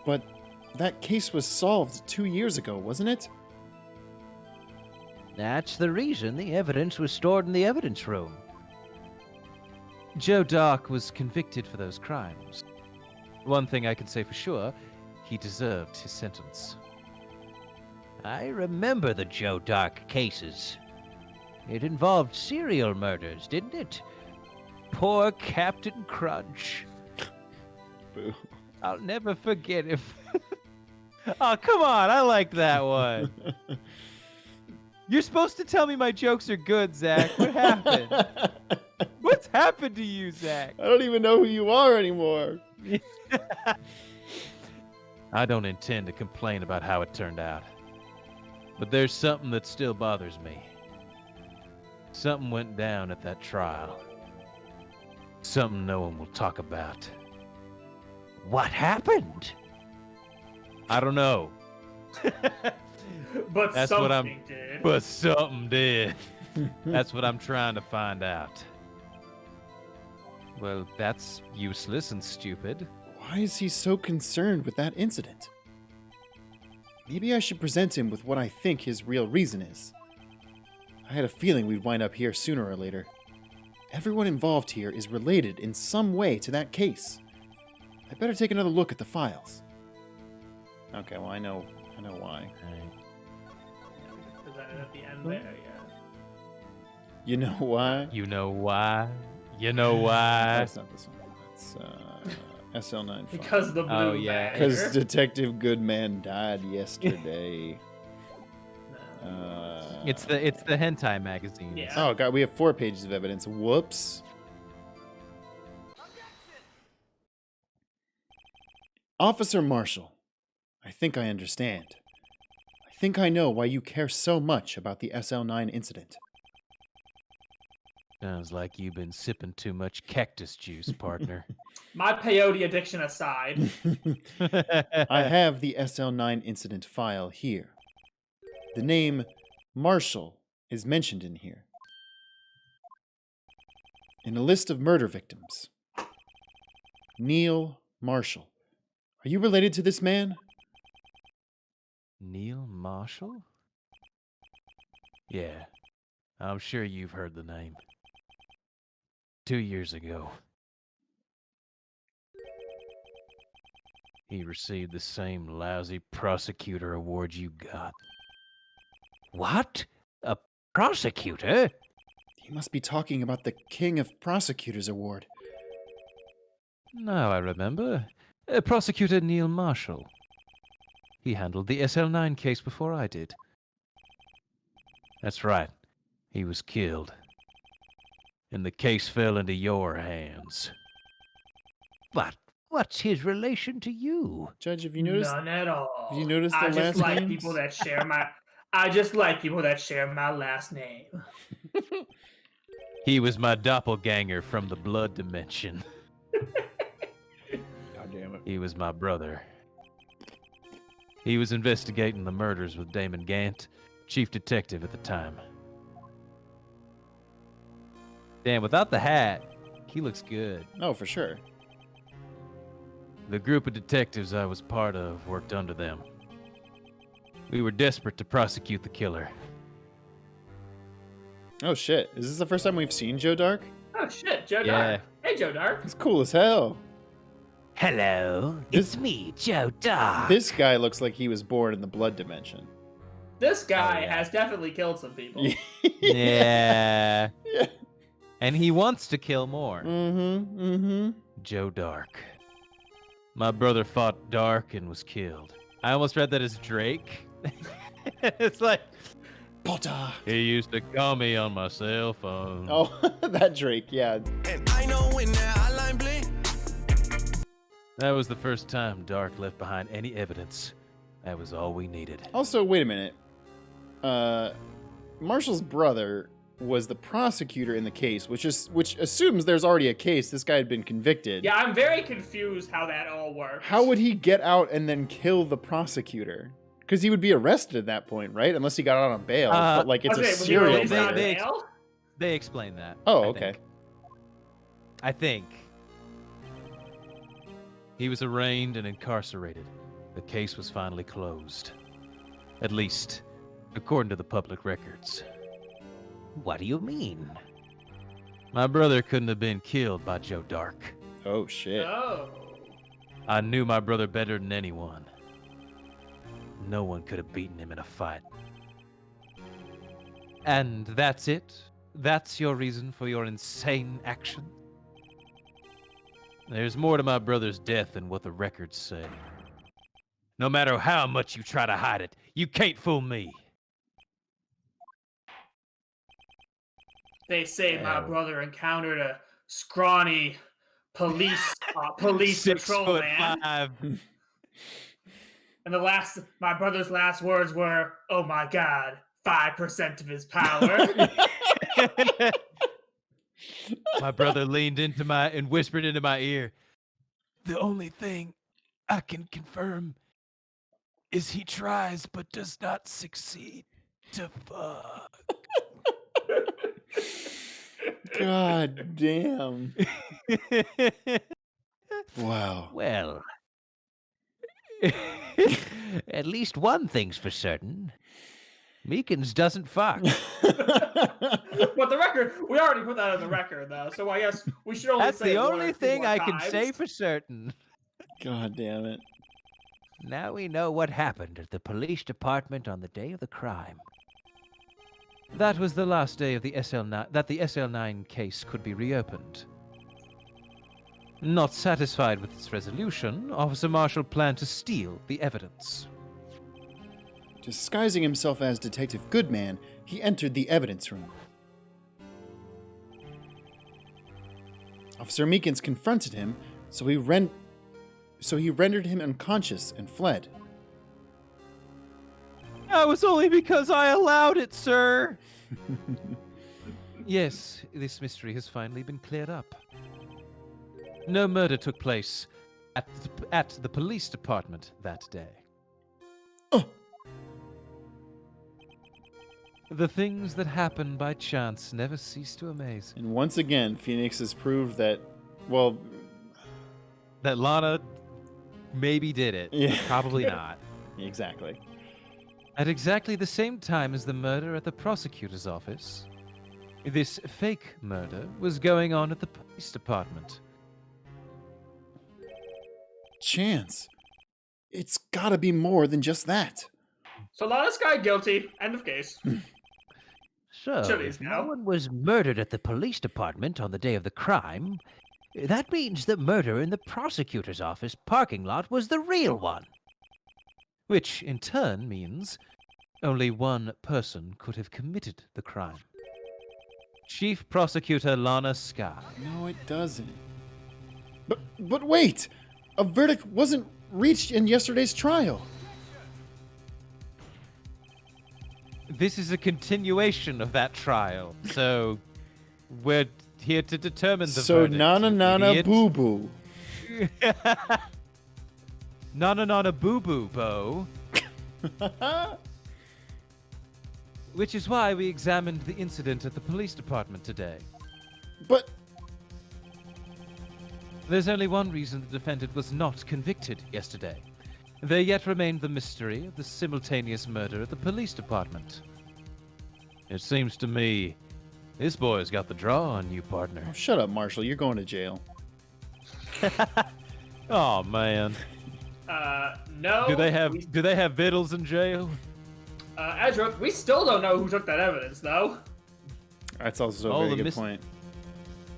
But that case was solved 2 years ago, wasn't it? That's the reason the evidence was stored in the evidence room. Joe Dark was convicted for those crimes. One thing I can say for sure, he deserved his sentence. I remember the Joe Dark cases. It involved serial murders, didn't it? Poor Captain Crunch. Boo. I'll never forget him. Oh, come on, I like that one. You're supposed to tell me my jokes are good, Zach. What happened? What's happened to you, Zach? I don't even know who you are anymore. I don't intend to complain about how it turned out. But there's something that still bothers me. Something went down at that trial. Something no one will talk about. What happened? I don't know. But That's something what I'm- did. But something did. That's what I'm trying to find out. Well, that's useless and stupid. Why is he so concerned with that incident? Maybe I should present him with what I think his real reason is. I had a feeling we'd wind up here sooner or later. Everyone involved here is related in some way to that case. I better take another look at the files. Okay, well, I know why. Presented at the end there, yeah. You know why? You know why? You know why? That's not this one. That's SL9 file. Because the blue Oh, yeah. bag. Because Detective Goodman died yesterday. It's the hentai magazine. Yeah. Oh god, we have 4 pages of evidence. Whoops. Officer Marshall, I think I understand. I think I know why you care so much about the SL9 incident. Sounds like you've been sipping too much cactus juice, partner. My peyote addiction aside, I have the SL9 incident file here. The name Marshall is mentioned in here. In a list of murder victims. Neil Marshall. Are you related to this man? Neil Marshall? Yeah, I'm sure you've heard the name. 2 years ago, he received the same lousy prosecutor award you got. What? A prosecutor? He must be talking about the King of Prosecutors Award. Now I remember. Prosecutor Neil Marshall. He handled the SL9 case before I did. That's right. He was killed. And the case fell into your hands. But what's his relation to you? Judge, have you noticed? none at all. Have you noticed the I just last like names? people that share my. I just like people that share my last name. He was my doppelganger from the blood dimension. God damn it. He was my brother. He was investigating the murders with Damon Gant, chief detective at the time. Damn, without the hat, he looks good. Oh, for sure. The group of detectives I was part of worked under them. We were desperate to prosecute the killer. Oh shit. Is this the first time we've seen Joe Dark? Oh shit, Joe Yeah. Dark. Hey, Joe Dark. He's cool as hell. Hello, This- it's me, Joe Dark. This guy looks like he was born in the blood dimension. This guy yeah. has definitely killed some people. Yeah. Yeah. And he wants to kill more. Mm-hmm. Joe Dark. My brother fought Dark and was killed. I almost read that as Drake. It's like, Potter. he used to call me on my cell phone. Oh, that Drake, yeah. And I know when that hotline blink. That was the first time Dark left behind any evidence. That was all we needed. Also, wait a minute. Marshall's brother was the prosecutor in the case, which assumes there's already a case. This guy had been convicted. Yeah, I'm very confused how that all works. How would he get out and then kill the prosecutor? Because he would be arrested at that point, right? Unless he got out on bail. But like, it's a was he serial released on murder. bail? They explained that. Oh, I okay. think. I think. He was arraigned and incarcerated, the case was finally closed. At least, according to the public records. What do you mean? My brother couldn't have been killed by Joe Dark. Oh, shit. Oh. I knew my brother better than anyone. No one could have beaten him in a fight. And that's it? That's your reason for your insane action? There's more to my brother's death than what the records say. No matter how much you try to hide it, you can't fool me. They say my Oh. brother encountered a scrawny police 6 patrol foot man. 5. And my brother's last words were, "Oh my God, 5% of his power." My brother leaned into and whispered into my ear, "The only thing I can confirm is he tries but does not succeed to fuck." God damn. Wow. Well, at least one thing's for certain. Meekins doesn't fuck. But the record, we already put that on the record, though. So I guess we should only That's say the it one or only two thing more I can times. say for certain. God damn it. Now we know what happened at the police department on the day of the crime. That was the last day of the SL9 case could be reopened. Not satisfied with its resolution, Officer Marshall planned to steal the evidence. Disguising himself as Detective Goodman, he entered the evidence room. Officer Meekins confronted him, so he rendered him unconscious and fled. That was only because I allowed it, sir. Yes, this mystery has finally been cleared up. No murder took place at the police department that day. Oh. The things that happen by chance never cease to amaze. And once again, Phoenix has proved that, well, That Lana maybe did it. Yeah. Probably not. exactly. At exactly the same time as the murder at the prosecutor's office, this fake murder was going on at the police department. Chance. It's gotta be more than just that. So Lana Skye guilty. End of case. So, Chili's if now. no one was murdered at the police department on the day of the crime, that means the murder in the prosecutor's office parking lot was the real one. Which, in turn, means only one person could have committed the crime. Chief Prosecutor Lana Skye. No, it doesn't. But wait! A verdict wasn't reached in yesterday's trial. This is a continuation of that trial, so we're here to determine the So verdict. nana you nana idiot. boo boo. Nana nana boo boo, Bo. Which is why we examined the incident at the police department today. But There's only one reason the defendant was not convicted yesterday. There yet remained the mystery of the simultaneous murder at the police department. It seems to me this boy's got the draw on you, partner. oh, shut up, Marshall. You're going to jail. Oh man. No. Do they have vittles in jail? Ezra, we still don't know who took that evidence, though. That's also All a the very good point.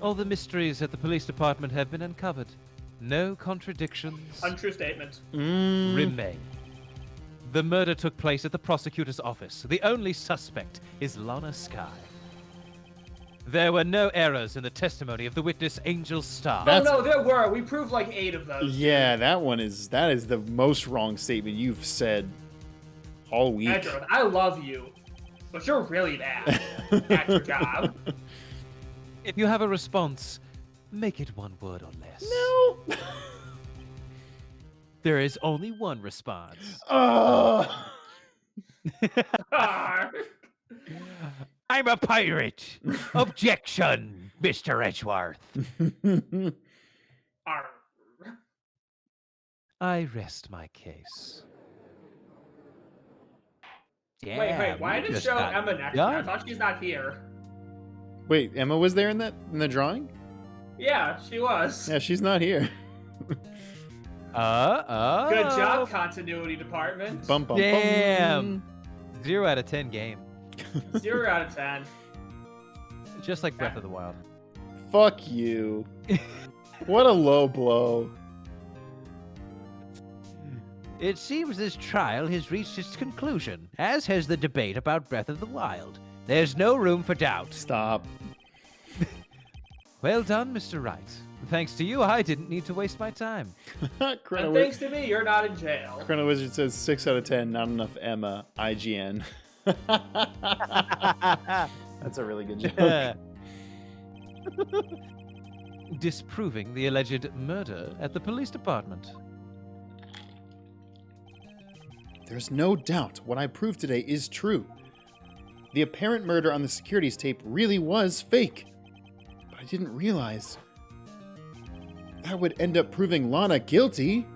All the mysteries at the police department have been uncovered. No contradictions Untrue statement. remain. The murder took place at the prosecutor's office. The only suspect is Lana Skye. There were no errors in the testimony of the witness Angel Star. That's- Oh no, there were. We proved like 8 of those. Yeah, that is the most wrong statement you've said all week. Ezra, I love you, but you're really bad at your job. If you have a response, make it one word or less. No. There is only one response. Oh. Ah. I'm a pirate! Objection, Mr. Edgeworth! Arr. I rest my case. Wait, Damn, why you did it just show got Emma next to me? I done. thought she's not here. Wait, Emma was there in the drawing? Yeah, she was. Yeah, she's not here. Good job, continuity department. Bum, bum, Damn. bum. 0 out of 10 game. 0 out of 10. Just like Breath of the Wild. Fuck you. What a low blow. It seems this trial has reached its conclusion, as has the debate about Breath of the Wild. There's no room for doubt. Stop. Well done, Mr. Wright. Thanks to you, I didn't need to waste my time. Chrono, And thanks to me, you're not in jail. Chrono Wizard says 6 out of 10, not enough Emma, IGN. That's a really good joke. Disproving the alleged murder at the police department. There's no doubt what I proved today is true. The apparent murder on the securities tape really was fake. But I didn't realize that would end up proving Lana guilty.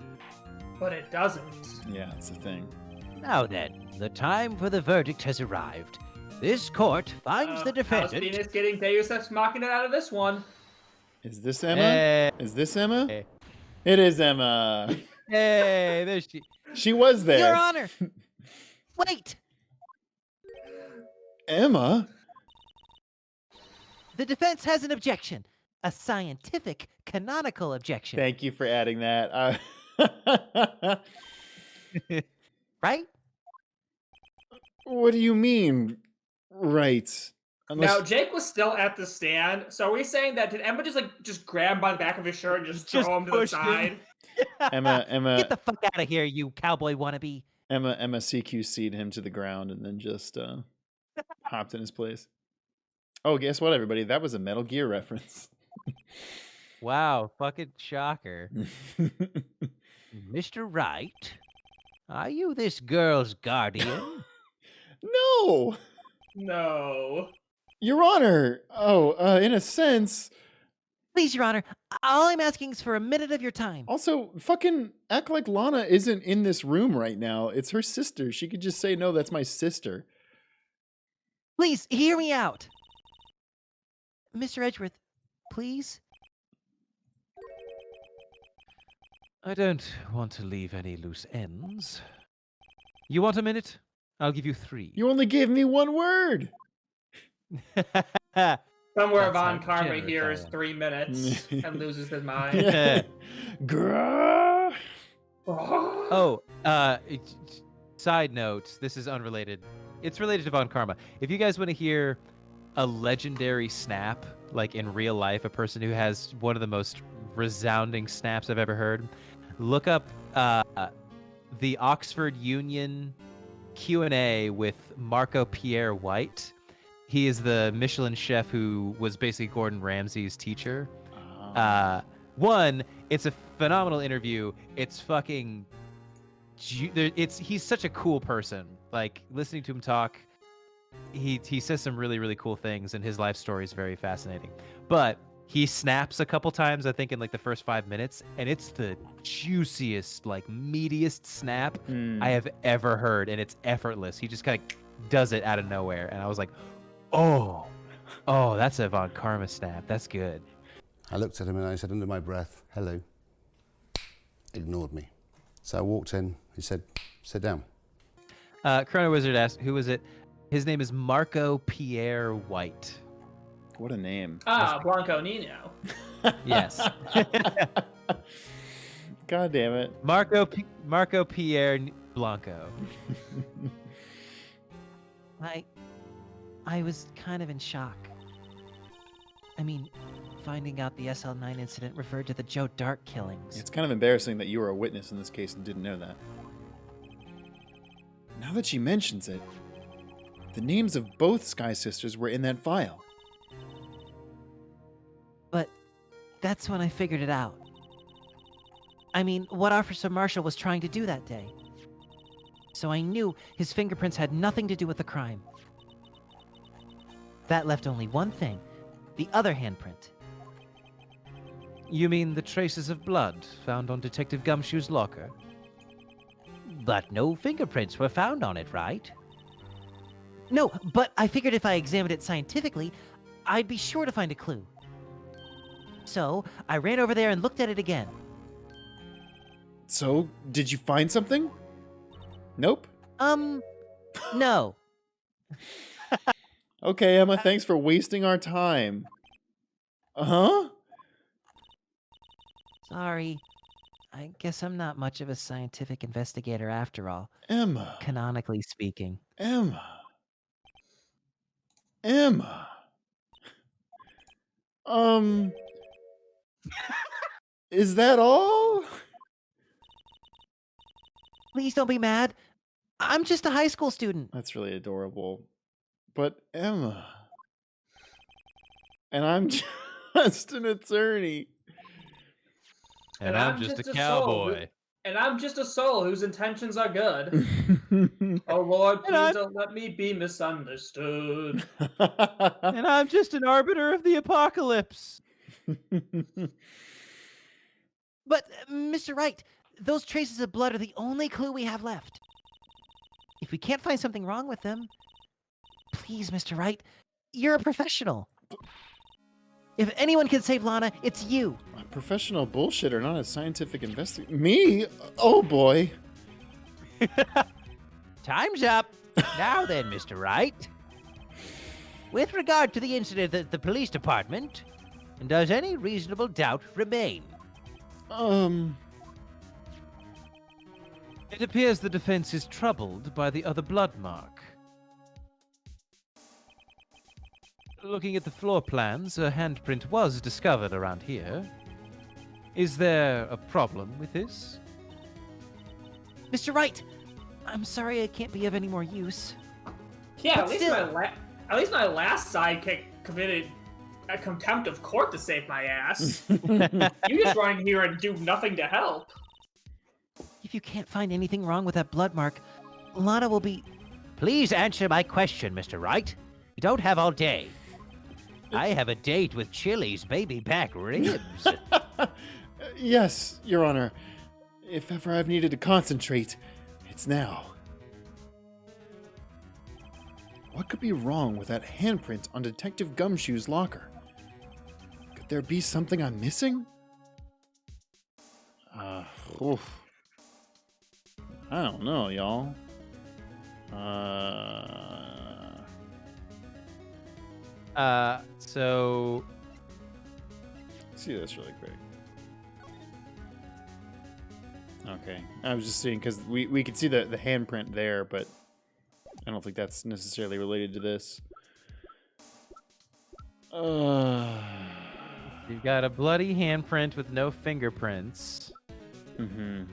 But it doesn't. Yeah, that's the thing. Now then, the time for the verdict has arrived. This court finds the How's defendant... Phoenix getting Deus Ex Machina out of this one? Is this Emma? Hey. Is this Emma? Hey. It is Emma. Hey, there she... She was there. Your Honor! Wait! Emma? The defense has an objection. A scientific, canonical objection. Thank you for adding that. Right? What do you mean? Right. Now, Jake was still at the stand, so are we saying that did Emma just grab him by the back of his shirt and just throw him to the pushed him. side? Emma Get the fuck out of here, you cowboy wannabe. Emma CQC'd him to the ground and then just hopped in his place. Oh, guess what, everybody? That was a Metal Gear reference. Wow, fucking shocker. Mr. Wright, are you this girl's guardian? No! No. Your Honor! Oh, in a sense. Please, Your Honor, all I'm asking is for a minute of your time. Also, fucking act like Lana isn't in this room right now. It's her sister. She could just say, no, that's my sister. Please, hear me out. Mr. Edgeworth, please? I don't want to leave any loose ends. You want a minute? I'll give you 3. You only gave me one word! Somewhere That's Von how Karma generous I hears am. 3 minutes and loses his mind. Grrrr. Oh, side note, this is unrelated. It's related to Von Karma. If you guys want to hear a legendary snap, like in real life, a person who has one of the most resounding snaps I've ever heard, look up the Oxford Union Q&A with Marco Pierre White. He is the Michelin chef who was basically Gordon Ramsay's teacher. One, it's a phenomenal interview. It's fucking... he's such a cool person. Like, listening to him talk, he says some really, really cool things, and his life story is very fascinating. But he snaps a couple times, I think, in like the first 5 minutes, and it's the juiciest, like, meatiest snap I have ever heard, and it's effortless. He just kind of does it out of nowhere, and I was like, oh, that's a Von Karma snap. That's good. I looked at him and I said under my breath, hello. Ignored me. So I walked in, he said, sit down. Chrono Wizard asked, who is it? His name is Marco Pierre White. What a name. Blanco Nino. Yes. God damn it. Marco Pierre Blanco. I was kind of in shock. I mean, finding out the SL9 incident referred to the Joe Dart killings. It's kind of embarrassing that you were a witness in this case and didn't know that. Now that she mentions it, the names of both Skye sisters were in that file. But that's when I figured it out. I mean, what Officer Marshall was trying to do that day. So I knew his fingerprints had nothing to do with the crime. That left only one thing, the other handprint. You mean the traces of blood found on Detective Gumshoe's locker? But no fingerprints were found on it, right? No, but I figured if I examined it scientifically, I'd be sure to find a clue. So, I ran over there and looked at it again. So, did you find something? Nope. No. Okay, Emma, thanks for wasting our time. Uh-huh? Sorry. I guess I'm not much of a scientific investigator after all, Emma. canonically speaking. Emma. Emma. Is that all? Please don't be mad. I'm just a high school student. That's really adorable. But Emma. And I'm just an attorney. And I'm just a cowboy. And I'm just a soul whose intentions are good. Oh Lord, please don't let me be misunderstood. And I'm just an arbiter of the apocalypse. But, Mr. Wright, those traces of blood are the only clue we have left. If we can't find something wrong with them, please, Mr. Wright, you're a professional. If anyone can save Lana, it's you. A professional bullshitter, not a scientific investigator. Me? Oh boy. Time's up. Now then, Mr. Wright. With regard to the incident at the police department, does any reasonable doubt remain? It appears the defense is troubled by the other blood mark. Looking at the floor plans, a handprint was discovered around here. Is there a problem with this? Mr. Wright, I'm sorry I can't be of any more use. Yeah, But at least my last sidekick committed a contempt of court to save my ass. You just run in here and do nothing to help. If you can't find anything wrong with that blood mark, Lana will be... Please answer my question, Mr. Wright. You don't have all day. I have a date with Chili's baby back ribs. Yes, Your Honor. If ever I've needed to concentrate, it's now. What could be wrong with that handprint on Detective Gumshoe's locker? Could there be something I'm missing? Oof. I don't know, y'all. So Let's see this really quick. Okay, I was just seeing because we could see the handprint there, but I don't think that's necessarily related to this. you've got a bloody handprint with no fingerprints. Mm-hmm.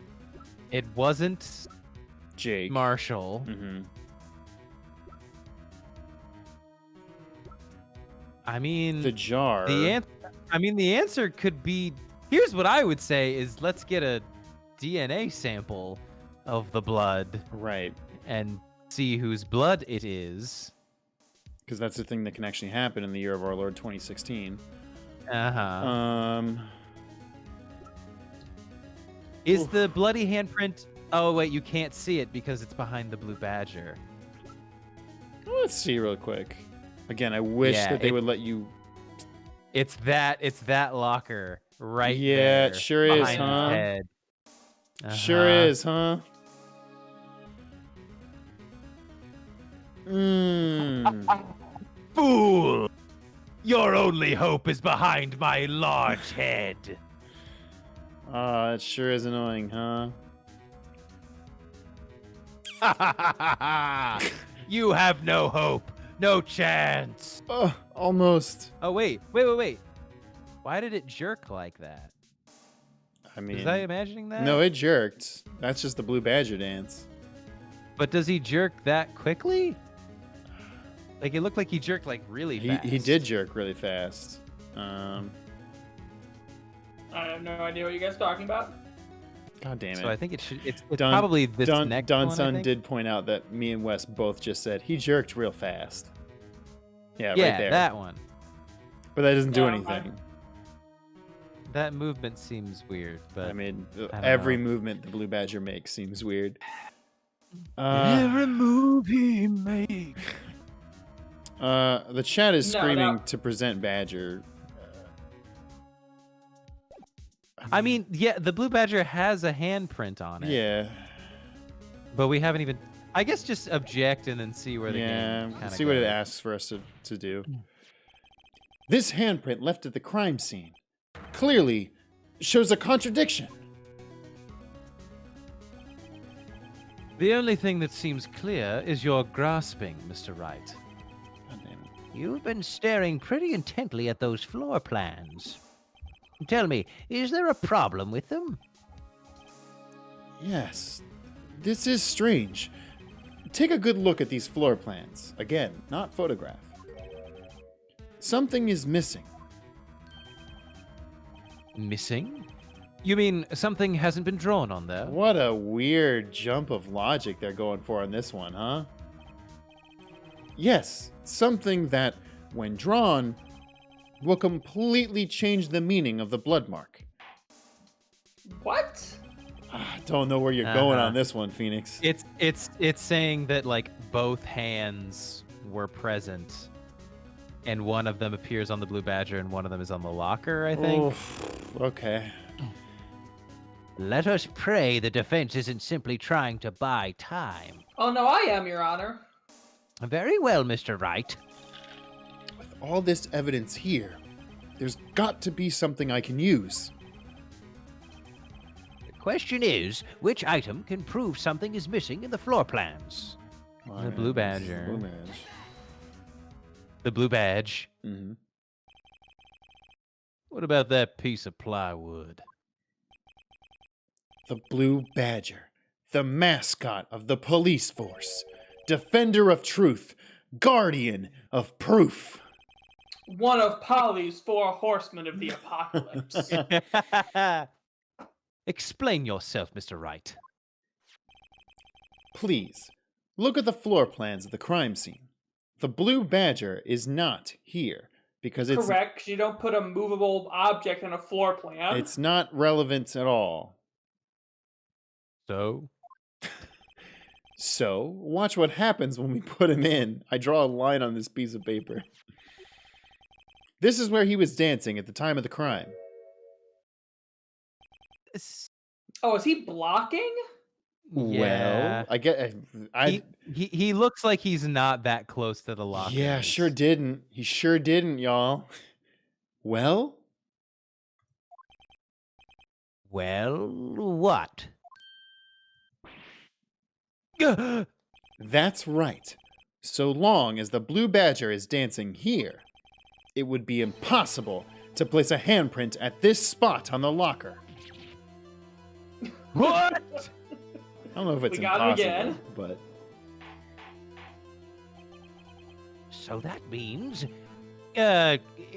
It wasn't Jake. Marshall. Mm-hmm. I mean, The jar. the answer could be. Here's what I would say: is let's get a DNA sample of the blood Right. and see whose blood it is. Because that's the thing that can actually happen in the year of our Lord 2016. Uh-huh. Is Is the bloody handprint... Oh, wait, you can't see it because it's behind the blue badger. Let's see real quick. Again, I wish Yeah, that they it- would let you... It's that locker right Yeah, there. it sure is, behind his huh? head. Sure Uh-huh. is, huh? Mmm. Fool! Your only hope is behind my large head. Ah, it sure is annoying, huh? You have no hope, no chance. Oh, almost. Oh, wait. Why did it jerk like that? I mean... Was I imagining that? No, it jerked. That's just the blue badger dance. But does he jerk that quickly? Like, it looked like he jerked, like, really fast. He did jerk really fast. I have no idea what you guys are talking about. God damn it. So I think it's Dun- probably this next Don one, I Sun think. did point out that me and Wes both just said he jerked real fast. Yeah, Yeah, right there. that one. But that doesn't do Yeah, anything. That movement seems weird, but I mean, don't every know. movement the Blue Badger makes seems weird. Every move he makes. The chat is No, screaming no. to present Badger. I mean, yeah, the Blue Badger has a handprint on it. Yeah. But we haven't even. I guess just object and then see where the game kind of see what it asks for us to do. This handprint left at the crime scene clearly shows a contradiction. The only thing that seems clear is your grasping, Mr. Wright. God damn it. You've been staring pretty intently at those floor plans. Tell me, is there a problem with them? Yes, this is strange. Take a good look at these floor plans. Again, not photograph. Something is missing. Missing? You mean something hasn't been drawn on there? What a weird jump of logic they're going for on this one, huh? Yes, something that, when drawn, will completely change the meaning of the blood mark. What? Don't know where you're going Uh-huh. on this one, Phoenix. It's saying that like both hands were present, and one of them appears on the Blue Badger and one of them is on the locker. I think. Oof, okay. Let us pray the defense isn't simply trying to buy time. Oh no, I am, Your Honor. Very well, Mr. Wright. With all this evidence here, there's got to be something I can use. The question is, which item can prove something is missing in the floor plans? The Blue Badger. Blue Badge. The Blue Badge. Mm-hmm. What about that piece of plywood? The Blue Badger, the mascot of the police force, defender of truth, guardian of proof. One of Polly's 4 horsemen of the apocalypse. Explain yourself, Mr. Wright. Please, look at the floor plans of the crime scene. The Blue Badger is not here because Correct, 'cause you don't put a movable object on a floor plan. it's not relevant at all. So? So, watch what happens when we put him in. I draw a line on this piece of paper. This is where he was dancing at the time of the crime. Oh, is he blocking? Yeah. Well, I get. He looks like he's not that close to the locker. Yeah, sure didn't. He sure didn't, y'all. Well, Well, what? that's right. So long as the Blue Badger is dancing here, it would be impossible to place a handprint at this spot on the locker. What? I don't know if it's We got impossible, it again. but So that means...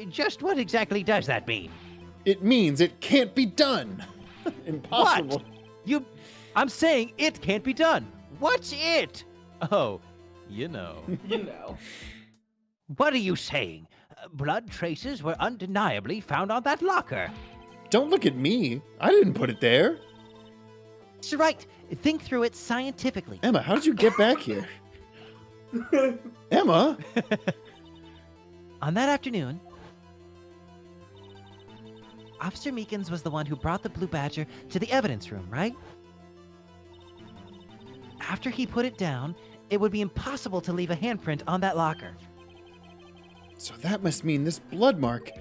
just what exactly does that mean? it means it can't be done. Impossible. I'm saying it can't be done. What's it? Oh, you know. You know. What are you saying? Blood traces were undeniably found on that locker. Don't look at me. I didn't put it there. Mr. Wright, think through it scientifically. Emma, how did you get back here? Emma? On that afternoon, Officer Meekins was the one who brought the Blue Badger to the evidence room, right? After he put it down, it would be impossible to leave a handprint on that locker. So that must mean this blood mark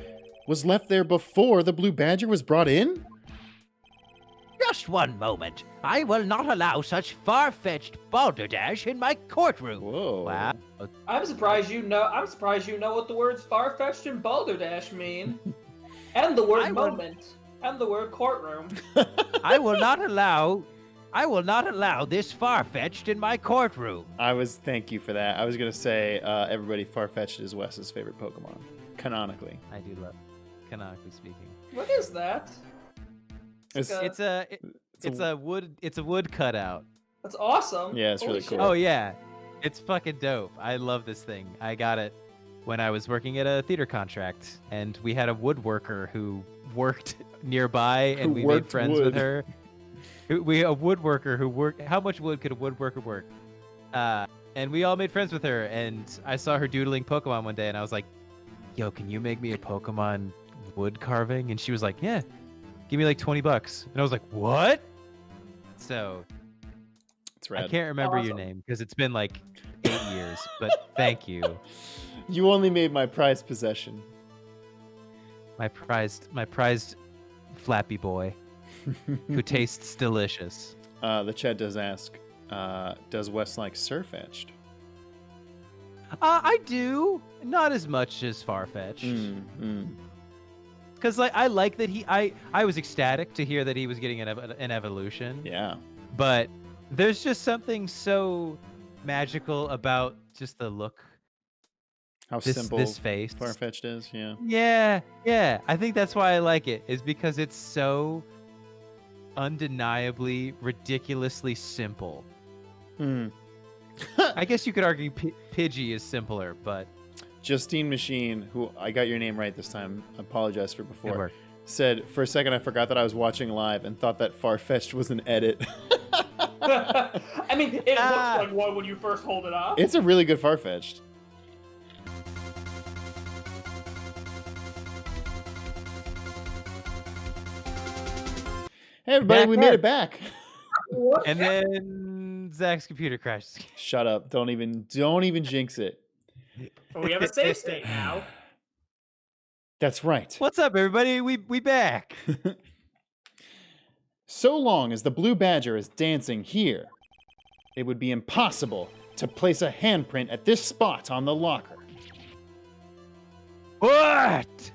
was left there before the Blue Badger was brought in? Just one moment. I will not allow such far-fetched balderdash in my courtroom. Whoa. Wow. I'm surprised you know what the words far-fetched and balderdash mean. And the word I will- moment. And the word courtroom. I will not allow this far-fetched in my courtroom. Thank you for that. I was going to say, everybody, Farfetch'd is Wes's favorite Pokemon, canonically. I do love, canonically speaking. What is that? It's, Uh, It's a wood cutout. That's awesome. Yeah, it's really Holy cool. shit. Oh yeah, it's fucking dope. I love this thing. I got it when I was working at a theater contract, and we had a woodworker who worked nearby, and Who we made worked friends wood. with her. We a woodworker who worked. How much wood could a woodworker work? And we all made friends with her. And I saw her doodling Pokemon one day, and I was like, "Yo, can you make me a Pokemon wood carving?" And she was like, "Yeah, give me like $20." And I was like, "What?" So It's rad. I can't remember your Awesome. name because it's been like 8 years. But thank you, You only made my prized possession. my prized Flappy Boy, who tastes delicious. The chat does ask, does Wes like Surfetched? I do, not as much as Farfetch'd. Because like I like that I was ecstatic to hear that he was getting an evolution. Yeah. But there's just something so magical about just the look. How This simple face. Farfetch'd is, yeah. Yeah. I think that's why I like it, is because it's so undeniably, ridiculously simple. I guess you could argue Pidgey is simpler, but Justine Machine, who I got your name right this time, I apologize for good before, work. said, for a second I forgot that I was watching live and thought that Farfetch'd was an edit. I mean, it looks like one when you first hold it up. It's a really good Farfetch'd. Hey everybody, we made it back. And then Zach's computer crashes. Shut up. Don't even jinx it. But we have a save state now. That's right. What's up, everybody? We back. So long as the blue badger is dancing here, it would be impossible to place a handprint at this spot on the locker. What?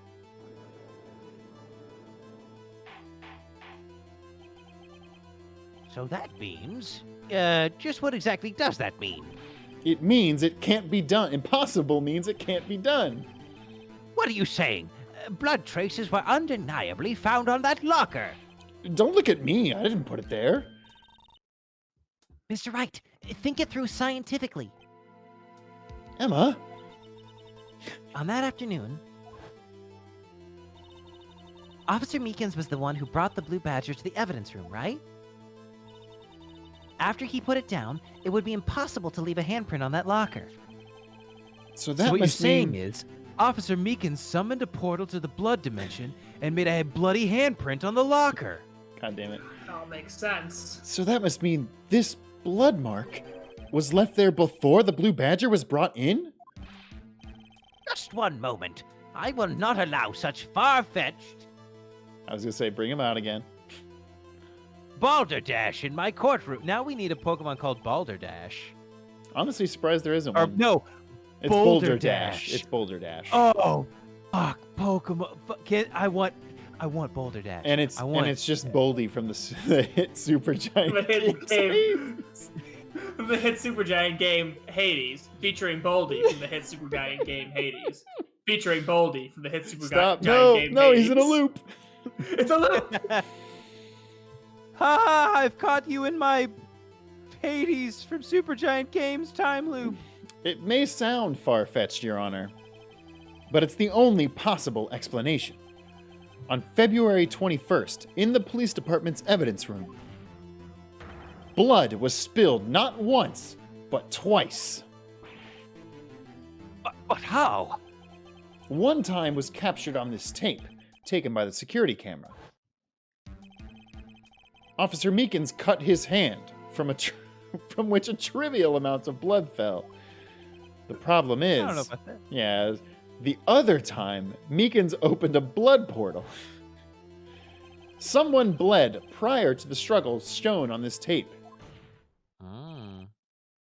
So that means, just what exactly does that mean? It means it can't be done. Impossible means it can't be done. What are you saying? Blood traces were undeniably found on that locker. Don't look at me. I didn't put it there. Mr. Wright, think it through scientifically. Emma? On that afternoon, Officer Meekins was the one who brought the Blue Badger to the evidence room, right? After he put it down, it would be impossible to leave a handprint on that locker. So So what you're must saying mean... is, Officer Meekins summoned a portal to the blood dimension and made a bloody handprint on the locker. God damn it. All makes sense. So that must mean this blood mark was left there before the blue badger was brought in? Just one moment. I will not allow such far-fetched I was going to say, bring him out again. balderdash in my courtroom. Now we need a Pokemon called Balderdash. Honestly, surprised there isn't Or one. no, It's Boulder Boulder Dash. Dash. It's Boulder Dash. oh, fuck, Pokemon. I want Boulder Dash. And it's just Boldy from the hit Super Giant. The hit game. From the hit Supergiant game Hades, featuring Boldy from the hit Supergiant game Hades, featuring Boldy from the hit Supergiant Stop! game No, Hades. he's in a loop. It's a loop. Ha! I've caught you in my Hades from Supergiant Games time loop. It may sound far-fetched, Your Honor, but it's the only possible explanation. On February 21st, in the police department's evidence room, blood was spilled not once, but twice. But how? One time was captured on this tape, taken by the security camera. Officer Meekins cut his hand from which a trivial amount of blood fell. The problem is, I don't know about that. yeah, the other time, Meekins opened a blood portal. Someone bled prior to the struggle shown on this tape.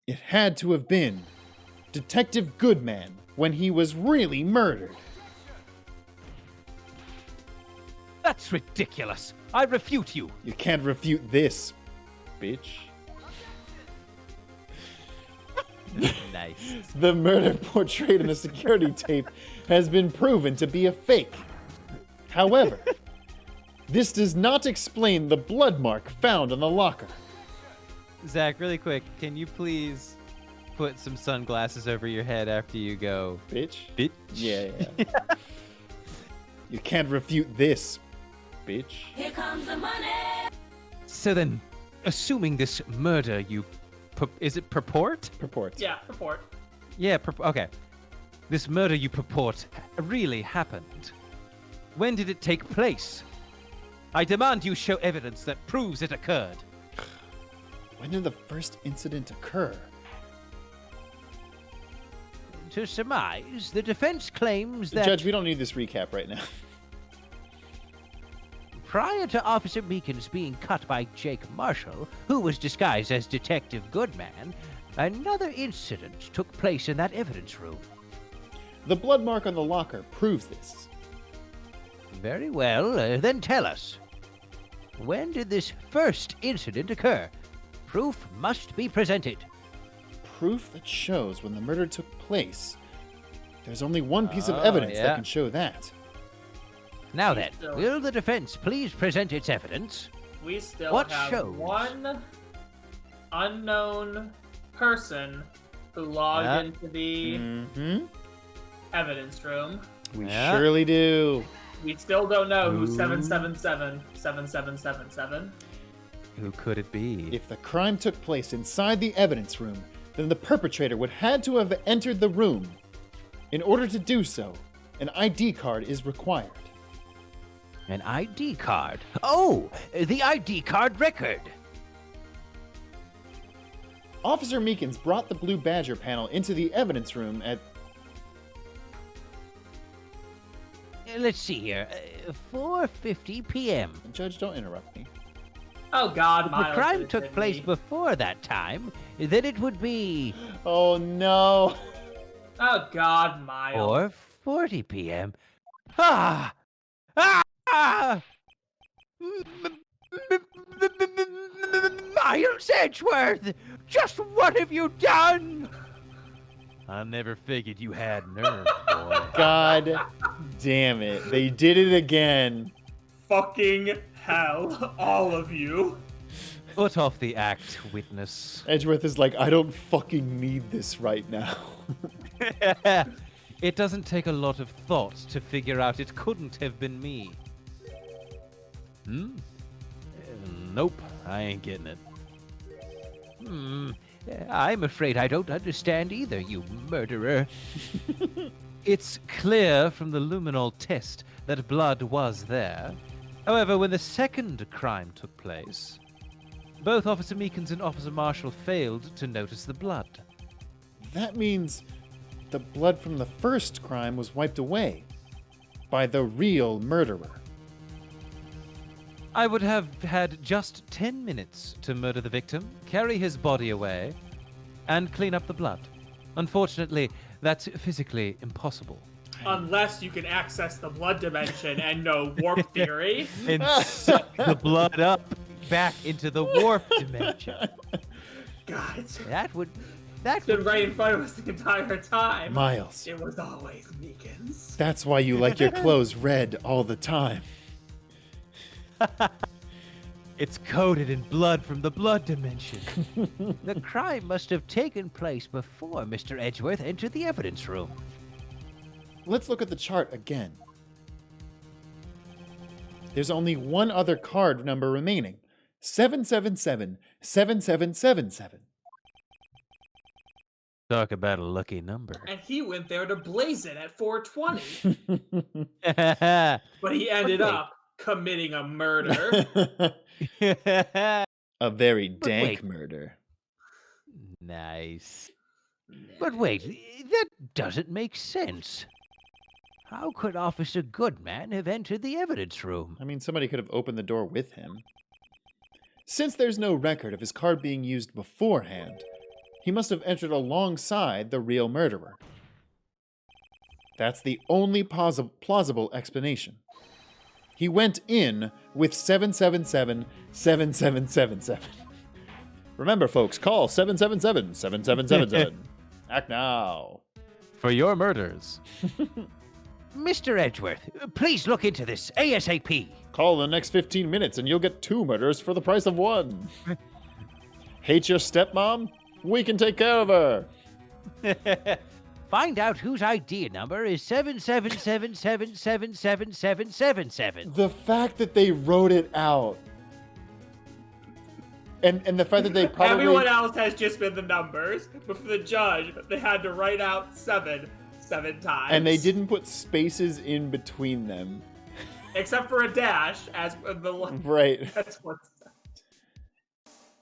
It had to have been Detective Goodman when he was really murdered. That's ridiculous. I refute you. You can't refute this, bitch. Nice. The murder portrayed in the security tape has been proven to be a fake. However, this does not explain the blood mark found on the locker. Zach, really quick, can you please put some sunglasses over your head after you go? Bitch? Bitch. Yeah. You can't refute this, bitch. Here comes the money. So then, assuming this murder is it purport? Purports. Yeah, report. Yeah, okay. This murder you purport really happened. When did it take place? I demand you show evidence that proves it occurred. When did the first incident occur? To surmise, the defense claims that Judge, we don't need this recap right now. prior to Officer Meekins being cut by Jake Marshall, who was disguised as Detective Goodman, another incident took place in that evidence room. The blood mark on the locker proves this. Very well, then tell us. When did this first incident occur? Proof must be presented. Proof that shows when the murder took place. There's only one piece of evidence that yeah. can show that. Now then, still- will the defense please present its evidence? We still What have shows? one unknown person who logged Yeah. into the Mm-hmm. evidence room. We Yeah. surely do. We still don't know who Ooh. 777-7777. Who could it be? If the crime took place inside the evidence room, then the perpetrator would had to have entered the room. In order to do so, an ID card is required. An ID card. Oh, the ID card record. Officer Meekins brought the Blue Badger panel into the evidence room at... Let's see here. 4:50 p.m. Judge, don't interrupt me. Oh God, If the Miles crime did took it, place didn't he? before that time, then it would be Oh no. Oh God, Miles. 4:40 p.m. Ah! Ah! Miles Edgeworth! Just what have you done? I never figured you had nerve, boy. God damn it. They did it again. Fucking hell, all of you. Put off the act, witness. Edgeworth is like, I don't fucking need this right now. It doesn't take a lot of thought to figure out it couldn't have been me. Nope, I ain't getting it. I'm afraid I don't understand either, you murderer. It's clear from the luminol test that blood was there. However, when the second crime took place, both Officer Meekins and Officer Marshall failed to notice the blood. That means the blood from the first crime was wiped away by the real murderer. I would have had just 10 minutes to murder the victim, carry his body away, and clean up the blood. Unfortunately, that's physically impossible. Unless you can access the blood dimension and know warp theory. And suck the blood up back into the warp dimension. God, That would it's been right in front of us the entire time. Miles, It was always Meekins. that's why you like your clothes red all the time. It's coated in blood from the blood dimension. the crime must have taken place before Mr. Edgeworth entered the evidence room. Let's look at the chart again. There's only one other card number remaining. 777-7777. Talk about a lucky number. And he went there to blaze it at 420. Nice. But he ended wait. up committing a murder. A very dank wait. murder. But wait, that doesn't make sense. How could Officer Goodman have entered the evidence room? I mean, somebody could have opened the door with him. Since there's no record of his card being used beforehand, he must have entered alongside the real murderer. That's the only plausible explanation. He went in with 777-7777. Remember, folks, call 777-7777. Act now. For your murders. Mr. Edgeworth, please look into this ASAP. Call in the next 15 minutes and you'll get 2 murders for the price of 1. Hate your stepmom? We can take care of her. Find out whose ID number is 777777777. The fact that they wrote it out. And the fact that they probably... Everyone else has just been the numbers, but for the judge, they had to write out seven times. And they didn't put spaces in between them. Except for a dash, as the... Right. That's what's...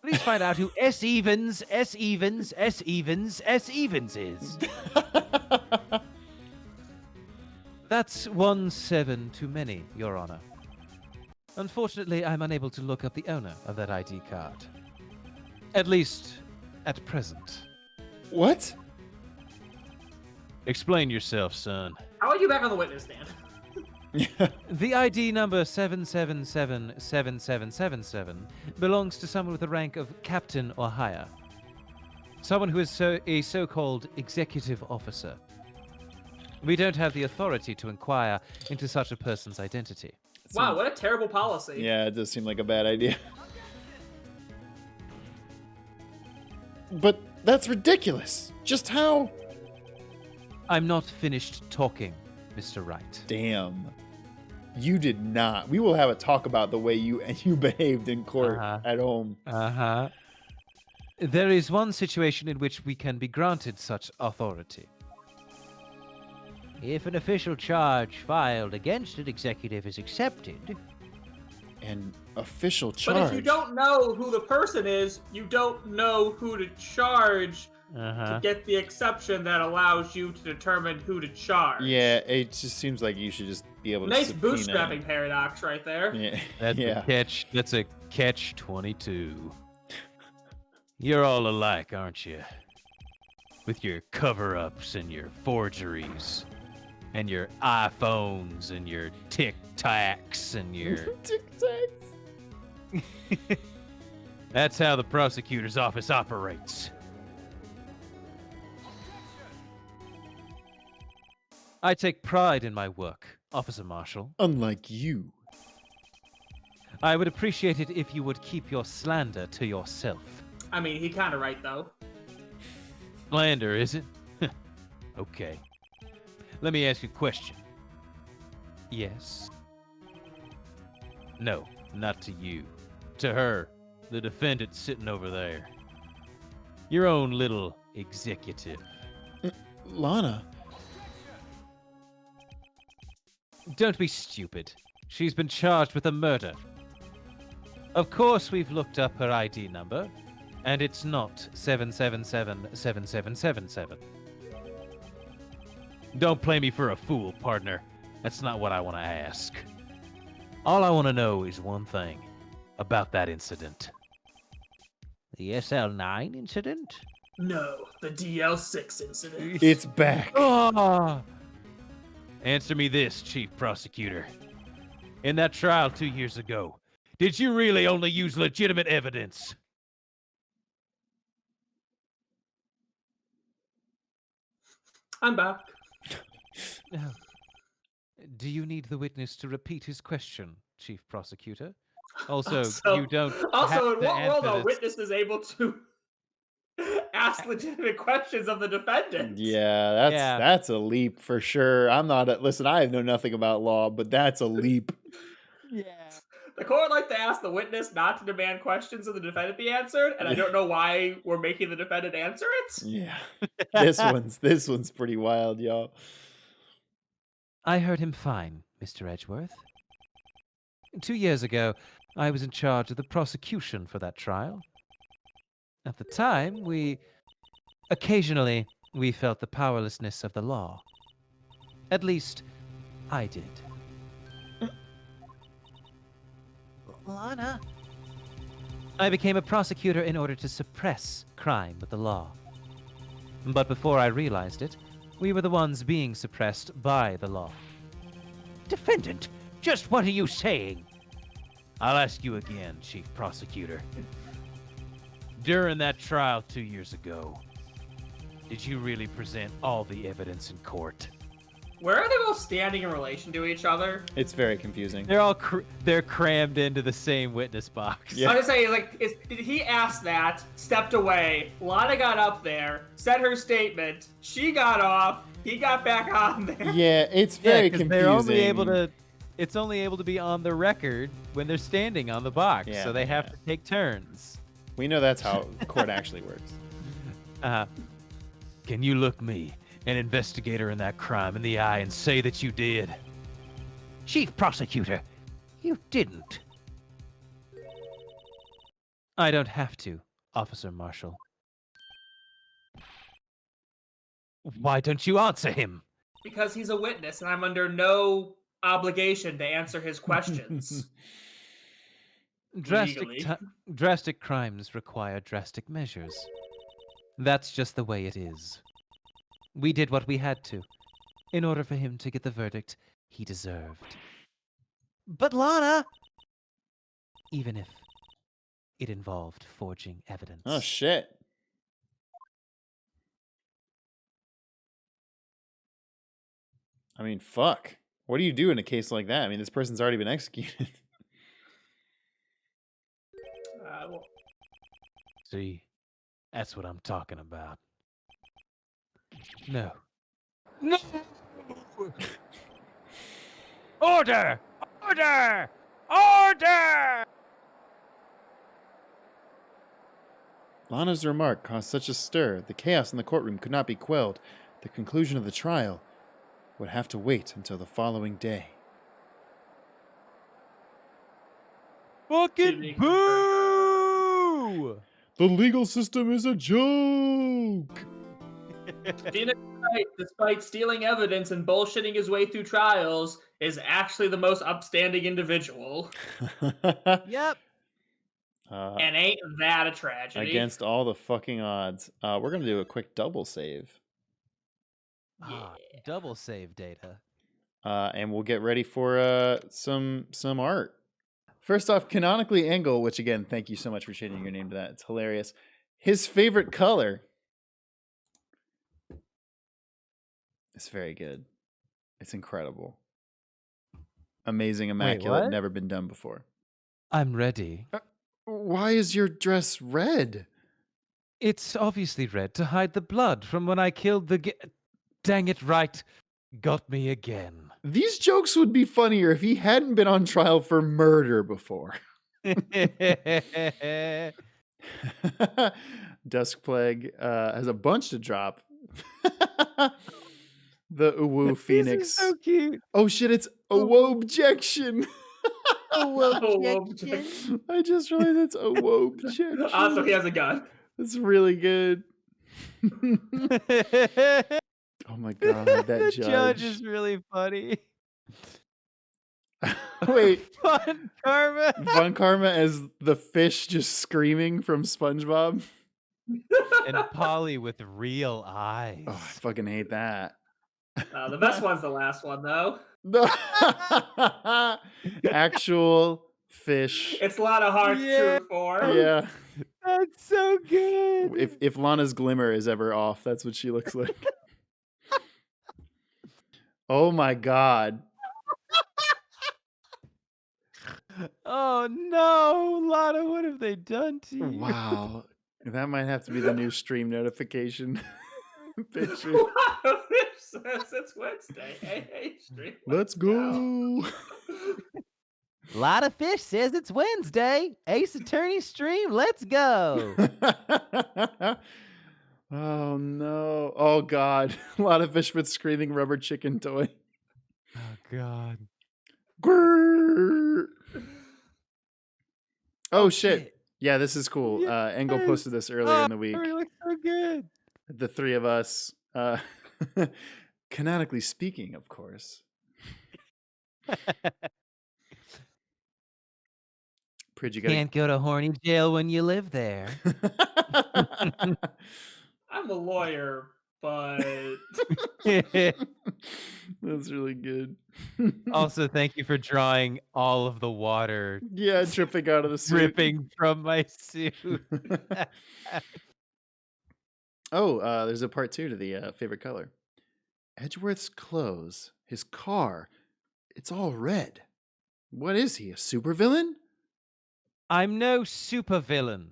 Please find out who S evens is. That's 1-7 too many, Your Honor. Unfortunately, I'm unable to look up the owner of that ID card. At least, at present. What? Explain yourself, son. How are you back on the witness stand? The ID number 7777777 belongs to someone with the rank of captain or higher. Someone who is a so-called executive officer. We don't have the authority to inquire into such a person's identity. Wow, what a terrible policy. Yeah, it does seem like a bad idea. But that's ridiculous. Just how? I'm not finished talking, Mr. Wright. Damn. You did not. We will have a talk about the way you behaved in court at home. Uh-huh. There is one situation in which we can be granted such authority. If an official charge filed against an executive is accepted, An official charge. But if you don't know who the person is, you don't know who to charge to get the exception that allows you to determine who to charge. Yeah, it just seems like you should just be able to Nice subpoena. bootstrapping paradox right there. Yeah. That's yeah. That's a catch-22. You're all alike, aren't you? With your cover-ups and your forgeries. And your iPhones and your Tic-Tacs and your... Tic-tacs. That's how the prosecutor's office operates. I take pride in my work, Officer Marshall. Unlike you. I would appreciate it if you would keep your slander to yourself. I mean, he kind of right, though. Slander, is it? Okay. Let me ask you a question. Yes? No, not to you. To her, the defendant sitting over there. Your own little executive. Lana. Don't be stupid. She's been charged with a murder. Of course we've looked up her ID number, and it's not 7777777. Don't play me for a fool, partner. That's not what I want to ask. All I want to know is one thing about that incident. the SL9 incident? No, the DL6 incident. It's back. Ah! Answer me this, Chief Prosecutor. In that trial 2 years ago, did you really only use legitimate evidence? I'm back. Do you need the witness to repeat his question, Chief Prosecutor? Also, Also- you don't. Also, have in to what world answer are this. witnesses able to ask legitimate questions of the defendant? Yeah, Yeah. that's a leap for sure. I'm not listen, I know nothing about law, but that's a leap. The court like to ask the witness not to demand questions of the defendant be answered, and I don't know why we're making the defendant answer it. Yeah. This one's pretty wild, y'all. I heard him fine, Mr. Edgeworth. 2 years ago, I was in charge of the prosecution for that trial. At the time, occasionally, we felt the powerlessness of the law. At least, I did. Lana? I became a prosecutor in order to suppress crime with the law. But before I realized it, we were the ones being suppressed by the law. Defendant, just what are you saying? I'll ask you again, Chief Prosecutor. During that trial 2 years ago, did you really present all the evidence in court? Where are they both standing in relation to each other? It's very confusing. They're all they're crammed into the same witness box. Yeah. I was gonna say, like, he asked that, stepped away, Lana got up there, said her statement, she got off, he got back on there. Yeah, it's very 'cause confusing. they're only able to. It's only able to be on the record when they're standing on the box, Yeah, so they have yeah. to take turns. We know that's how court actually works. Can you look me, an investigator in that crime, in the eye and say that you did? Chief Prosecutor, you didn't. I don't have to, Officer Marshall. Why don't you answer him? Because he's a witness, and I'm under no obligation to answer his questions. Legally. Drastic crimes require drastic measures. That's just the way it is. We did what we had to, in order for him to get the verdict he deserved. But Lana, Even if it involved forging evidence. Oh, shit. I mean, fuck. What do you do in a case like that? I mean, this person's already been executed. Well, See, that's what I'm talking about. No. No! Order! Order! Order! Lana's remark caused such a stir. The chaos in the courtroom could not be quelled. The conclusion of the trial would have to wait until the following day. Fucking Unique boo! The legal system is a joke! Phoenix Wright, despite stealing evidence and bullshitting his way through trials, is actually the most upstanding individual. yep. And ain't that a tragedy? Against all the fucking odds. We're going to do a quick double save. Double save data. And we'll get ready for some art. First off, Canonically Angle, which again, thank you so much for changing your name to that. It's hilarious. His favorite color. It's very good. It's incredible. Amazing, immaculate, what? never been done before. I'm ready. Why is your dress red? It's obviously red to hide the blood from when I killed the Dang it, right. Got me again. These jokes would be funnier if he hadn't been on trial for murder before. Dusk Plague has a bunch to drop. The Uwu Phoenix. This is so cute. Oh shit, it's Objection. Objection. I just realized it's Objection. Also, he has a gun. That's really good. Oh my god, that The judge. judge is really funny. Wait, Fun Karma. Von Karma as the fish just screaming from SpongeBob. And Polly with real eyes. Oh, I fucking hate that. The best one's the last one, though. No. Actual fish. It's a lot of hard Yeah. true for. Yeah. That's so good. If Lana's glimmer is ever off, that's what she looks like. Oh my god. Oh no, Lana, what have they done to you? Wow. That might have to be the new stream notification picture. It's Wednesday. Hey, stream. Let's go. Lot of Fish says it's Wednesday. Ace Attorney stream. Let's go. Oh no. Oh god. A lot of fish with screaming rubber chicken toy. Oh god. Grrr. Oh shit. Yeah, this is cool. Yes. Engel posted this earlier in the week. It looks so good. The three of us, canonically speaking, of course. Pridge, you gotta... Can't go to horny jail when you live there. I'm a lawyer, but That's really good. Also, thank you for drawing all of the water Yeah, dripping out of the suit. dripping from my suit. Oh, there's a part 2 to the favorite color. Edgeworth's clothes, his car, it's all red. What is he, a supervillain? I'm no supervillain.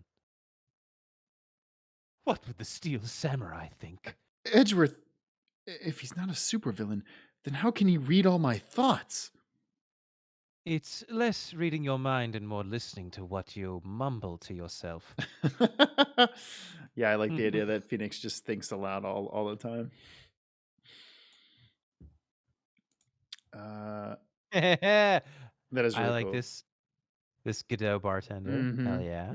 What would the Steel Samurai think? Edgeworth, if he's not a supervillain, then how can he read all my thoughts? It's less reading your mind and more listening to what you mumble to yourself. Yeah, I like the idea that Phoenix just thinks aloud all the time. That is really I like cool. this Godot bartender. Hell yeah.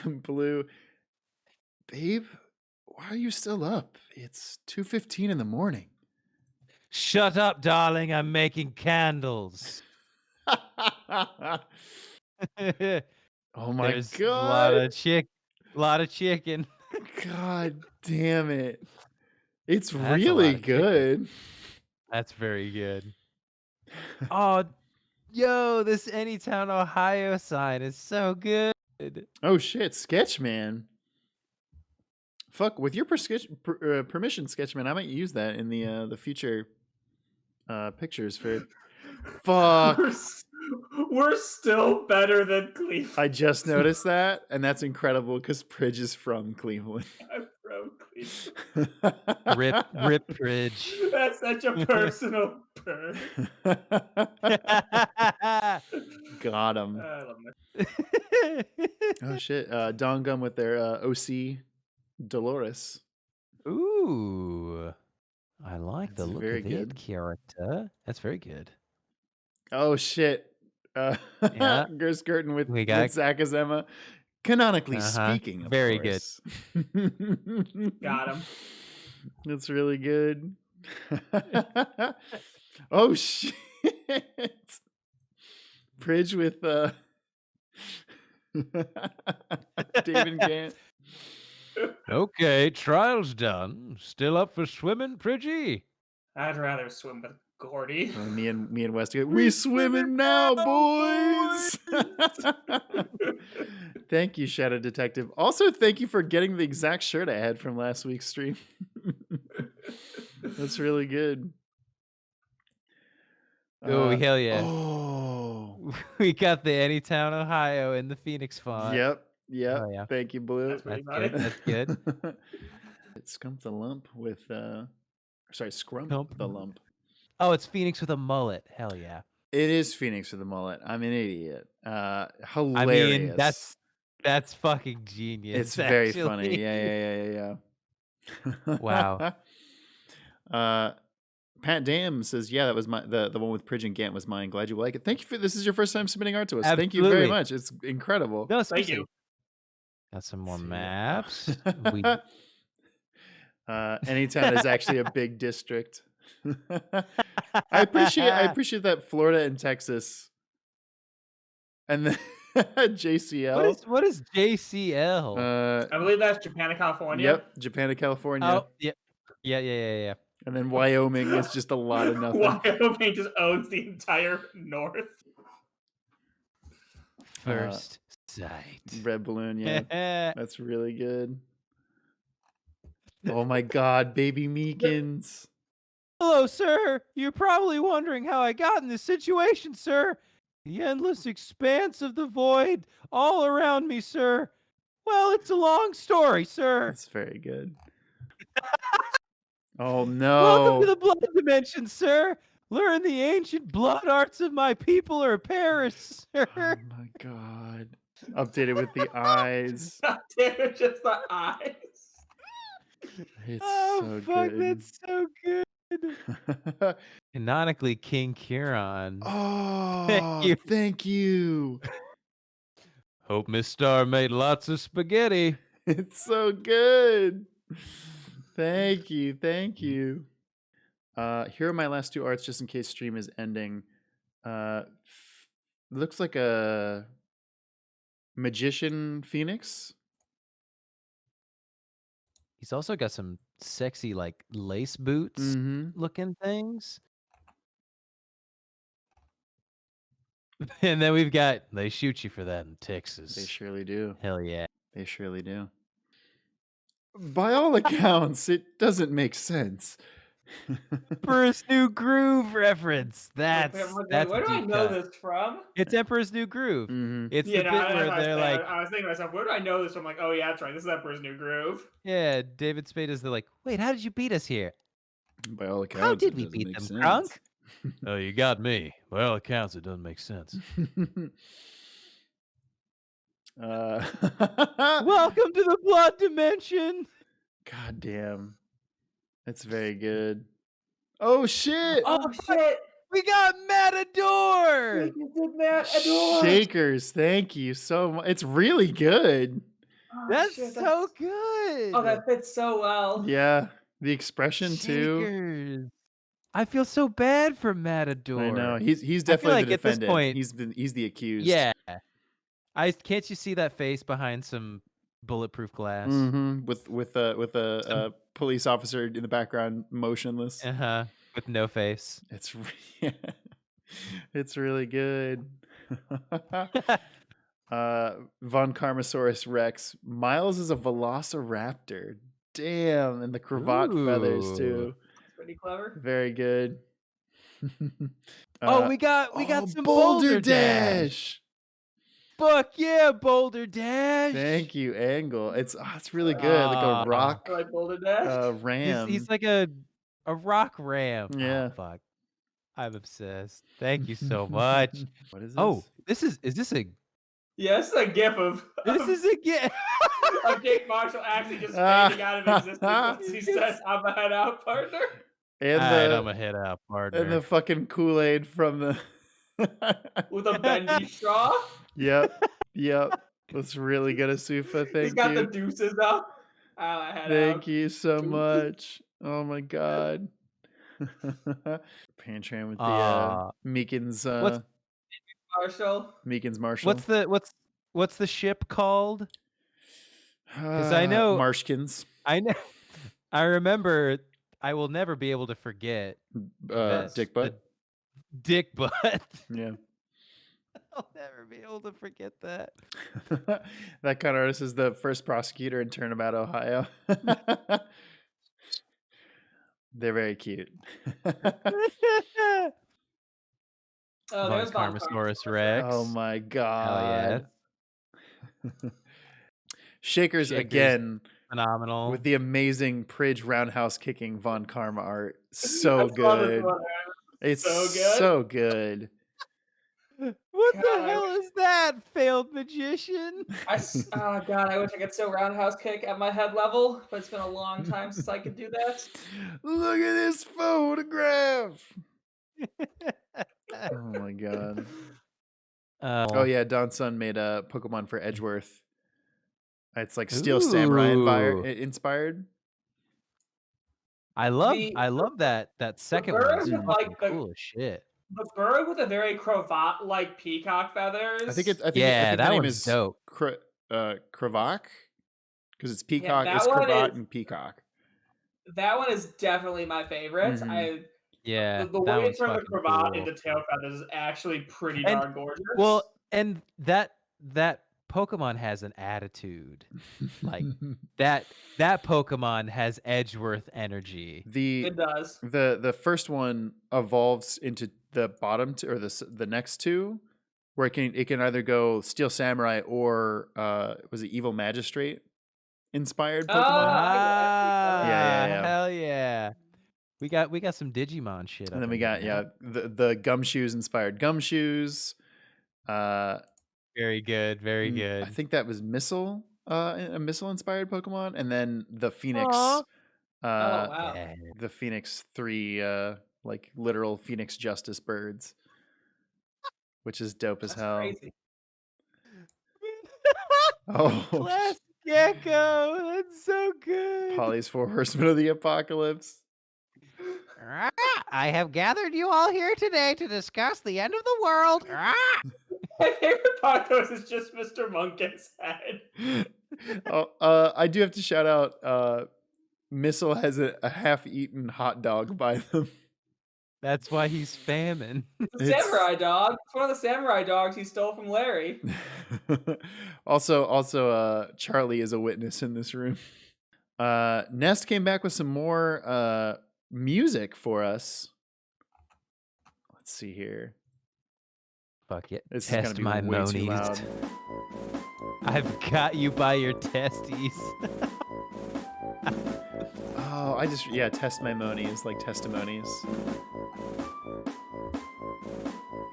Blue, babe, why are you still up? It's 2:15 in the morning. Shut up, darling. I'm making candles. Oh my There's god. lot of chicken. God damn it. It's That's a lot really of chicken. good. That's very good. Oh, yo, this Anytown, Ohio sign is so good. Oh shit, Sketchman. Fuck, with your permission, Sketchman, I might use that in the future pictures for. Fuck. We're still better than Cleveland. I just noticed that, and that's incredible because Pridge is from Cleveland. I'm from Cleveland. Rip Bridge. That's such a personal burn. Got him. I love that. Oh shit, Dongum with their OC Dolores. Ooh. I like the That's look very of good. that character. That's very good. Oh shit. Yeah. Gerskirten with We got- Zakazema. Canonically speaking, of Very course. Got him. That's really good. Oh shit. Bridge with David Gant. Okay, trial's done. Still up for swimming, Pridgy? I'd rather swim with Gordy. Me and West go, we swimming now, boys. Thank you, Shadow Detective. Also, thank you for getting the exact shirt I had from last week's stream. That's really good. Oh, hell yeah. Oh. We got the Anytown, Ohio in the Phoenix font. Yep. Oh, yeah. Thank you, Blue. That's pretty That's good. That's good. It's Scrump the Lump with Scrump Nope. the Lump. Oh, it's Phoenix with a mullet. Hell yeah. It is Phoenix with a mullet. I'm an idiot. Hilarious. I mean, that's fucking genius. It's very actually. funny. Yeah. Wow. Pat Dam says, "Yeah, that was the one with Pridge and Gant was mine. Glad you like it. Thank you for this. Is your first time submitting art to us. Thank you very Absolutely. much. It's incredible. No, Thank you. Got some more maps. Anytown is actually a big district. I appreciate that Florida and Texas, and then JCL. What is JCL? I believe that's Japan and California. Yep, Japan to California. Oh, yeah. And then Wyoming is just a lot of nothing. Wyoming just owns the entire north. First sight. Red Balloon, yeah. That's really good. Oh my god, baby Meekins. Hello, sir. You're probably wondering how I got in this situation, sir. The endless expanse of the void all around me, sir. Well, it's a long story, sir. That's very good. Oh no. Welcome to the blood dimension, sir. Learn the ancient blood arts of my people or perish, sir. Oh my god. Updated with the eyes. They're just the eyes. It's Oh, so fuck, good. that's so good. Canonically, King Kieran. Oh, thank you. Hope Miss Star made lots of spaghetti. It's so good. Thank you. Here are my last two arts just in case stream is ending. Looks like a magician Phoenix. He's also got some sexy, like, lace boots looking things. And then we've got, they shoot you for that in Texas. They surely do. Hell yeah. They surely do. By all accounts, it doesn't make sense. Emperor's New Groove reference. That's Where a do I deep know cut. this from? It's Emperor's New Groove. Mhm. It's Yeah, the bit where they're like, I was thinking to myself, where do I know this from? Like, oh yeah, that's right. This is Emperor's New Groove. yeah, David Spade is like, wait, how did you beat us here? By all accounts, How did it we doesn't beat make them, sense. Crunk? Oh, you got me. By all accounts, it doesn't make sense. Welcome to the blood dimension. God damn. That's very good. Oh shit! Oh shit! We got Matador. Shakers, thank you so much. It's really good. Oh, That's shit, so good. Oh, that fits so well. Yeah, the expression too. Shakers. I feel so bad for Matador. I know he's I feel definitely like the at this defendant. point, He's the accused. yeah. Can't you see that face behind some bulletproof glass? Mm-hmm. With a police officer in the background, motionless. With no face. It's really good. Von Karmasaurus Rex. Miles is a velociraptor. Damn, and the cravat feathers Ooh. too. Pretty clever. Very good. We got some Boulder Dash. Fuck yeah, Boulder Dash. Thank you, Angle. It's really good. Like a rock I like Boulder Dash. ram. He's like a rock ram. Yeah. Oh, fuck. I'm obsessed. Thank you so much. What is this? Oh, is this a Yeah, this is a gif of of Jake Marshall actually just fading out of existence once he says, "I'm a head out, partner." and I'm a head out partner. and the fucking Kool-Aid from the With a bendy straw. Yep. That's really good, Asufa. Thank He's got you. the deuces up. I'm a head out. Thank you so much. Oh my god. Pantram with the Meekins Marshall. Meekins Marshall. What's the ship called? Because I know Marshkins. I know. I remember. I will never be able to forget. Dick butt. Dick butt. Yeah. I'll never be able to forget that. That kind of artist is the first prosecutor in Turnabout, Ohio. They're very cute. Oh, there's Von Karmasaurus Rex. Oh my Hell god. yeah. Shakers again. Phenomenal. With the amazing Pridge roundhouse kicking Von Karma art. So I saw this good. one. It's so good. so good. What God, the hell is that, failed magician? Oh god, I wish I could still roundhouse kick at my head level, but it's been a long time since I could do that. Look at this photograph. Oh my god. Oh yeah, Don Sun made a Pokemon for Edgeworth. It's like Steel Samurai inspired. I love that second bird one. with, Fucking like, the- cool as shit. The bird with a very cravat-like peacock feathers. I think Yeah, the that name one's is dope. Cravak, because it's peacock. that It's one cravat is- and peacock. That one is definitely my favorite. Mhm. Yeah, The that way one's it's from the fucking cravat cool. into tail feathers is actually pretty And- darn gorgeous. Well, and that Pokemon has an attitude. Like that Pokemon has Edgeworth energy. it does. The first one evolves into the bottom two, or the next two, where it can either go Steel Samurai or was it Evil Magistrate inspired Pokemon? Yeah. Hell yeah. We got some Digimon shit. And then we got the Gumshoes inspired Gumshoes. Very good, very I good. think that was Missile, a Missile inspired Pokemon, and then the Phoenix. Aw. Wow. Yeah. The Phoenix 3 like literal Phoenix Justice birds, which is dope as That's hell. crazy. Oh, Classic Gecko. That's so good. Polly's 4 Horsemen of the Apocalypse. I have gathered you all here today to discuss the end of the world. My favorite part though is just Mr. Munkin's head. I do have to shout out Missile has a half-eaten hot dog by them. That's why he's famine. The samurai dog. It's one of the samurai dogs he stole from Larry. Also Charlie is a witness in this room. Nest came back with some more music for us. Let's see here. Fuck it. This is Test gonna be my way too monies. loud. I've got you by your testes. Oh, test my monies, like testimonies.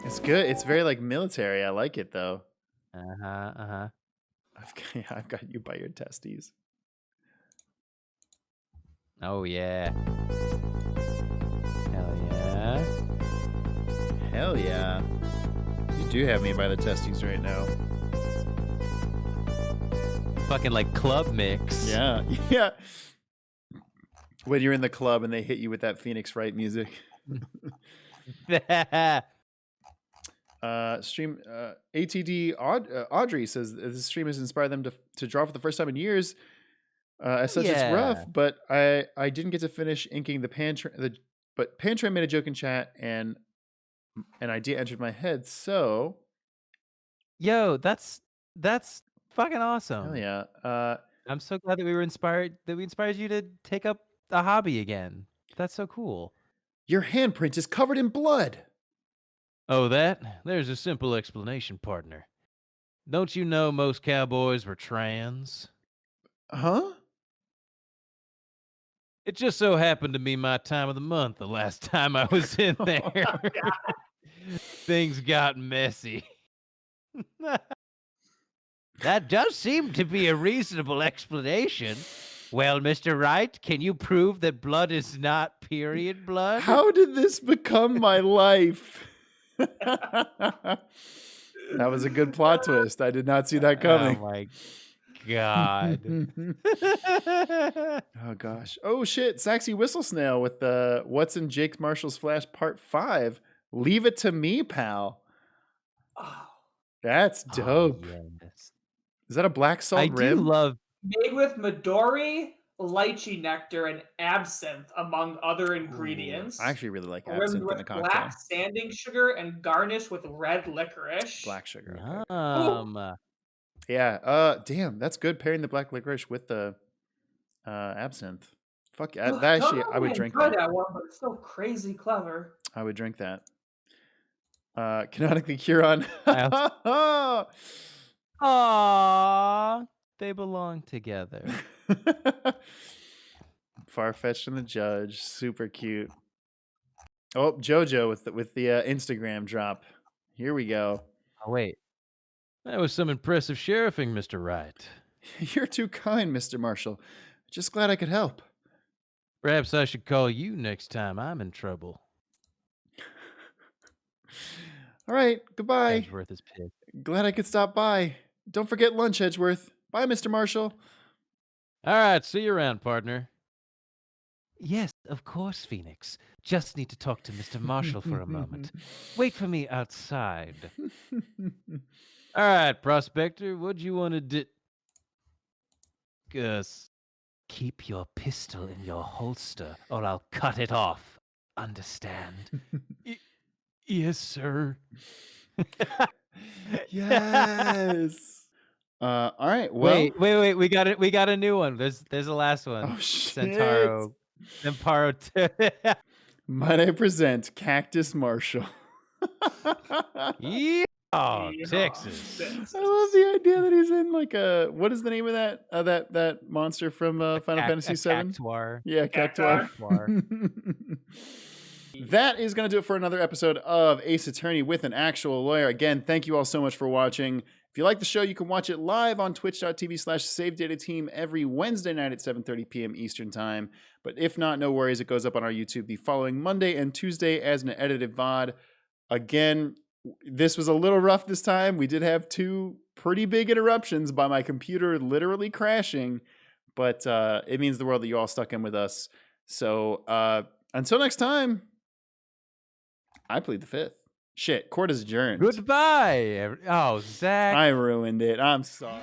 It's good. It's very like military. I like it though. I've got you by your testes. Oh yeah. Hell yeah. Hell yeah. You do have me by the testes right now. Fucking like club mix. Yeah. Yeah. When you're in the club and they hit you with that Phoenix Wright music. Stream ATD Audrey says this stream has inspired them to draw for the first time in years. As such, it's rough, but I didn't get to finish inking the but Pantram made a joke in chat and an idea entered my head. So, yo, that's fucking awesome. hell yeah. I'm so glad that we inspired you to take up a hobby again. That's so cool. Your handprint is covered in blood. Oh, there's a simple explanation, partner. Don't you know most cowboys were trans? Huh? It just so happened to be my time of the month the last time I was in there. Things got messy. That does seem to be a reasonable explanation. Well, Mr. Wright, can you prove that blood is not period blood? How did this become my life? That was a good plot twist. I did not see that coming. Oh my god. Oh gosh. Oh shit. Saxy Whistle Snail with the What's in Jake Marshall's Flash Part 5. Leave it to me, pal. Oh, That's dope. Oh, yes. Is that a black salt I rim? do love. made with Midori, lychee nectar, and absinthe, among other ingredients. I actually really like Rimmed absinthe in with a cocktail. black sanding sugar and garnished with red licorice. Black sugar. Okay. Yeah. Damn, that's good. Pairing the black licorice with the absinthe. Fuck, Ugh, that don't actually, I would really drink enjoy that. that one, but it's so crazy clever. I would drink that. Canonically Huron. Aww, they belong together. Farfetched and the Judge, super cute. Oh, JoJo with the Instagram drop. Here we go. Oh wait, that was some impressive sheriffing, Mr. Wright. You're too kind, Mr. Marshall. Just glad I could help. Perhaps I should call you next time I'm in trouble. All right, goodbye. Edgeworth is pissed. Glad I could stop by. Don't forget lunch, Edgeworth. Bye, Mr. Marshall. All right, see you around, partner. Yes, of course, Phoenix. Just need to talk to Mr. Marshall for a moment. Wait for me outside. All right, Prospector, what'd you want to discuss? Keep your pistol in your holster, or I'll cut it off. Understand? Yes, sir. Yes. All right. Well, Wait. We got it. We got a new one. There's a last one. Oh shit. Centauro 2. Might I present Cactus Marshall? Yeah, Yeah. Texas. I love the idea that he's in like a, what is the name of that that monster from Final Fantasy VII? Cactuar. Yeah, Cactuar. That is going to do it for another episode of Ace Attorney with an actual lawyer. Again, thank you all so much for watching. If you like the show, you can watch it live on twitch.tv/SaveDataTeam every Wednesday night at 7:30 p.m. Eastern Time. But if not, no worries. It goes up on our YouTube the following Monday and Tuesday as an edited VOD. Again, this was a little rough this time. We did have 2 pretty big interruptions by my computer literally crashing. But it means the world that you all stuck in with us. So until next time, I plead the 5th. Shit, court is adjourned. Goodbye. Oh, Zach. I ruined it. I'm sorry.